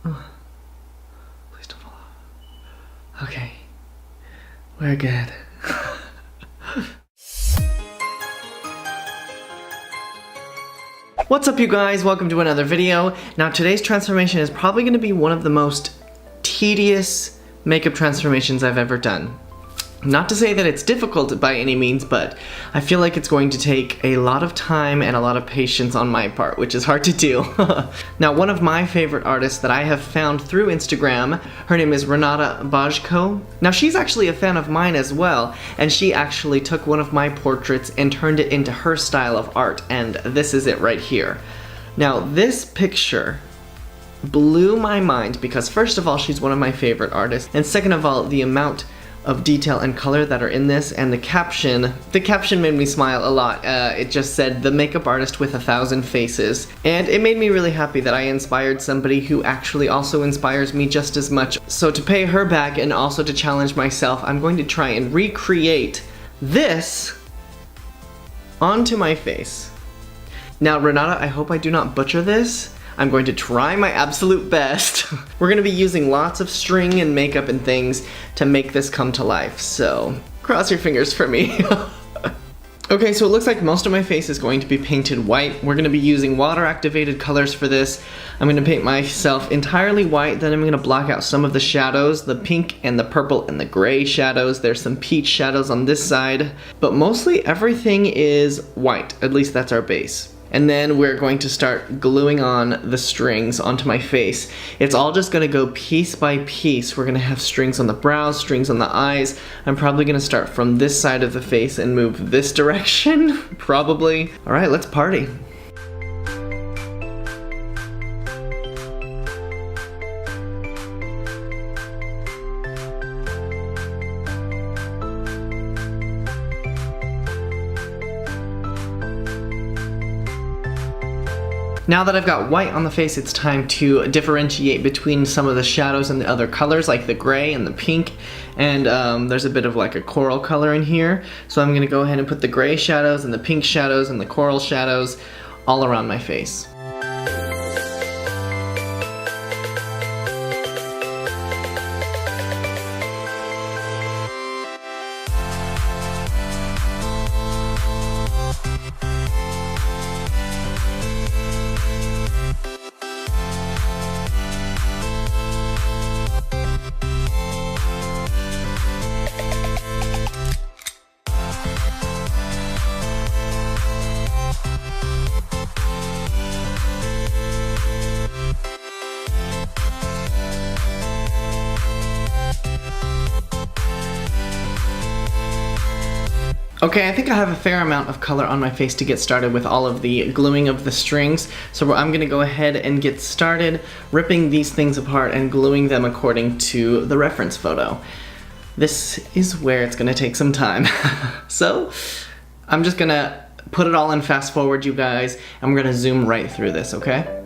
Please don't fall off. Okay. We're good. What's up, you guys? Welcome to another video. Now, today's transformation is probably going to be one of the most tedious makeup transformations I've ever done. Not to say that it's difficult by any means, but I feel like it's going to take a lot of time and a lot of patience on my part, which is hard to do. Now, one of my favorite artists that I have found through Instagram, her name is Renata Bajko. Now, she's actually a fan of mine as well, and she actually took one of my portraits and turned it into her style of art, and this is it right here. Now, this picture blew my mind because, first of all, she's one of my favorite artists, and second of all, the amount of detail and color that are in this, and the caption made me smile a lot. It just said, "The makeup artist with 1,000 faces," and it made me really happy that I inspired somebody who actually also inspires me just as much. So to pay her back and also to challenge myself, I'm going to try and recreate this onto my face. Now, Renata, I hope I do not butcher this. I'm going to try my absolute best. We're going to be using lots of string and makeup and things to make this come to life, so cross your fingers for me. Okay, so it looks like most of my face is going to be painted white. We're going to be using water-activated colors for this. I'm going to paint myself entirely white, then I'm going to block out some of the shadows, the pink and the purple and the gray shadows. There's some peach shadows on this side, but mostly everything is white. At least that's our base. And then we're going to start gluing on the strings onto my face. It's all just gonna go piece by piece. We're gonna have strings on the brows, strings on the eyes. I'm probably gonna start from this side of the face and move this direction, probably. All right, let's party. Now that I've got white on the face, it's time to differentiate between some of the shadows and the other colors, like the gray and the pink, and there's a bit of like a coral color in here. So I'm gonna go ahead and put the gray shadows and the pink shadows and the coral shadows all around my face. Okay, I think I have a fair amount of color on my face to get started with all of the gluing of the strings. So I'm gonna go ahead and get started ripping these things apart and gluing them according to the reference photo. This is where it's gonna take some time. So I'm just gonna put it all in fast forward, you guys, and we're gonna zoom right through this, okay?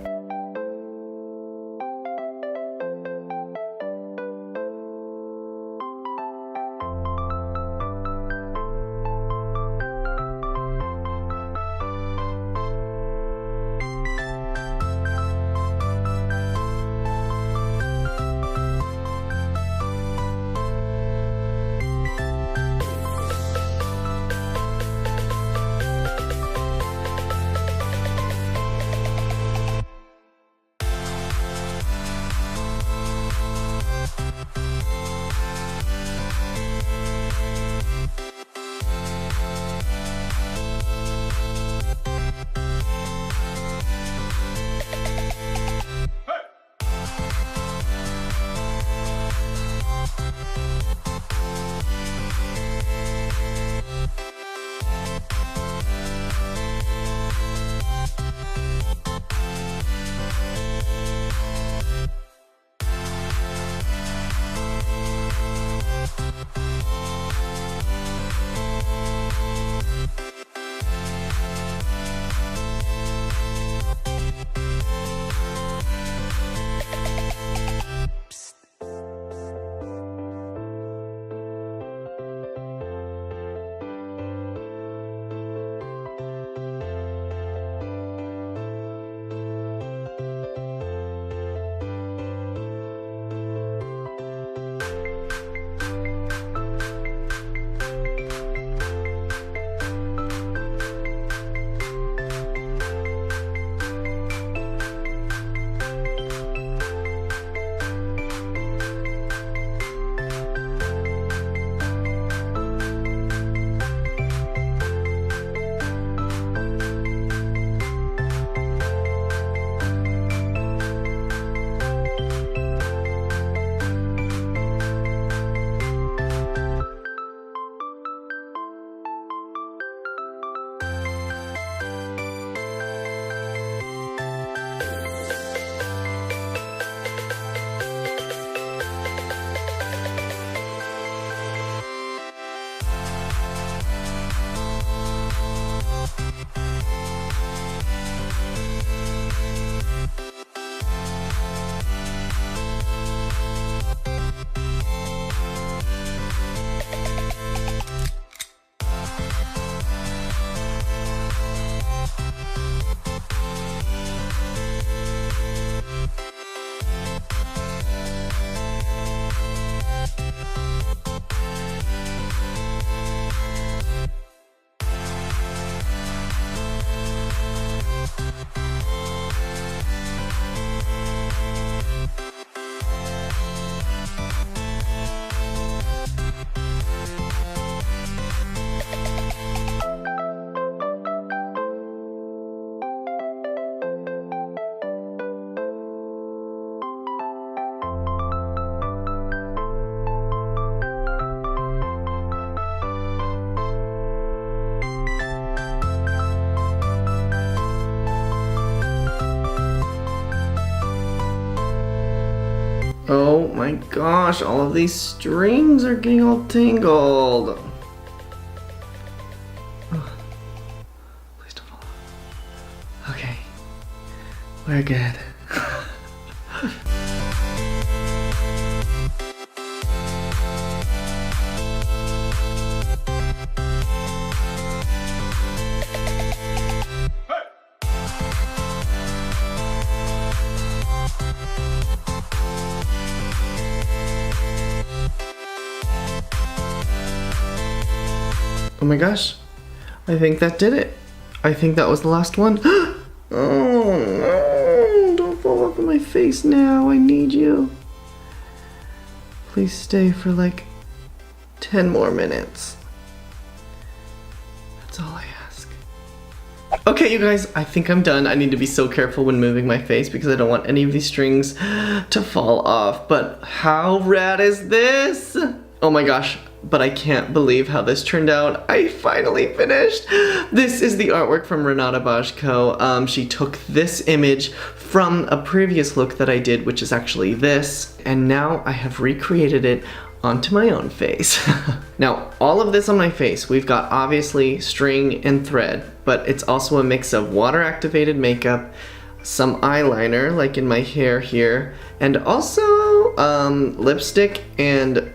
Oh my gosh, all of these strings are getting all tangled. Oh, please don't fall off. Okay, we're good. Oh my gosh, I think that did it. I think that was the last one. Oh no, don't fall off in my face now, I need you. Please stay for like 10 more minutes. That's all I ask. Okay, you guys, I think I'm done. I need to be so careful when moving my face because I don't want any of these strings to fall off. But how rad is this? Oh my gosh, but I can't believe how this turned out. I finally finished. This is the artwork from Renata Bajko. She took this image from a previous look that I did, which is actually this, and now I have recreated it onto my own face. Now, all of this on my face, we've got obviously string and thread, but it's also a mix of water-activated makeup, some eyeliner, like in my hair here, and also lipstick and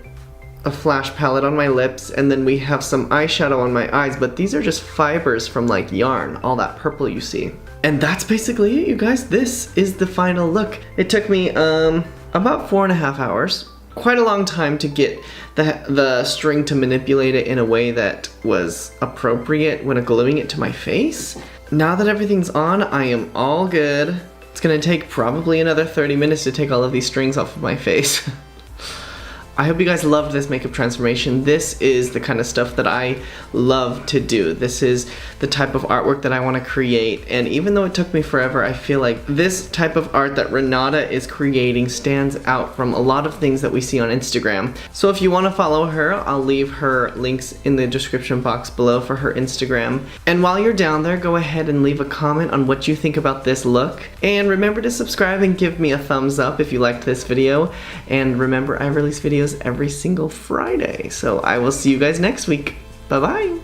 a flash palette on my lips, and then we have some eyeshadow on my eyes, but these are just fibers from like yarn, all that purple you see. And that's basically it, you guys. This is the final look. It took me about 4.5 hours. Quite a long time to get the string to manipulate it in a way that was appropriate when gluing it to my face. Now that everything's on, I am all good. It's gonna take probably another 30 minutes to take all of these strings off of my face. I hope you guys loved this makeup transformation. This is the kind of stuff that I love to do. This is the type of artwork that I want to create, and even though it took me forever, I feel like this type of art that Renata is creating stands out from a lot of things that we see on Instagram. So if you want to follow her, I'll leave her links in the description box below for her Instagram. And while you're down there, go ahead and leave a comment on what you think about this look. And remember to subscribe and give me a thumbs up if you liked this video. And remember, I release videos every single Friday. So I will see you guys next week. Bye-bye.